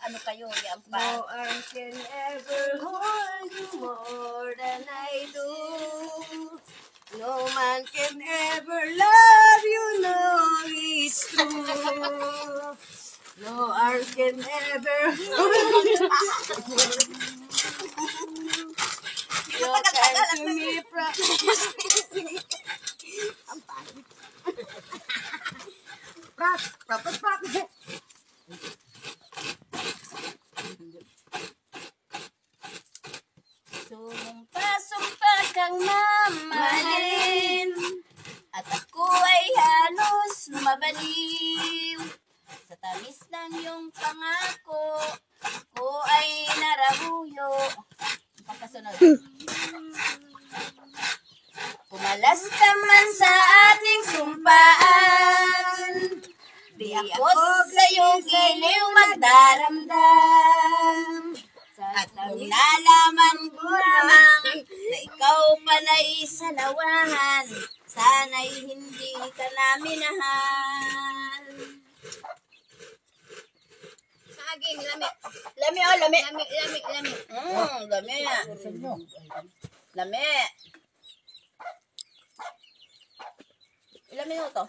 ano kayo, yan pa. No one can ever hold you more than I do. No man can ever love you, no, it's true. No one can ever hold you. You can to me from... Ang pangit. Prat. Sumpa kang mamahalin, at ako ay halos mabaliw. Sa tamis ng iyong pangako, ko ay narabuyo. Pagkasunod. Pumalas ka man sa ating sumpaan, di ako sa'yo giliw magdaramdam. At nung nalaman ko namang na ikaw pala'y salawahan, sana'y hindi ka namin minahal. Saging, lami. Lami o, lami. Lami. Lami. Lami. Ilang minuto?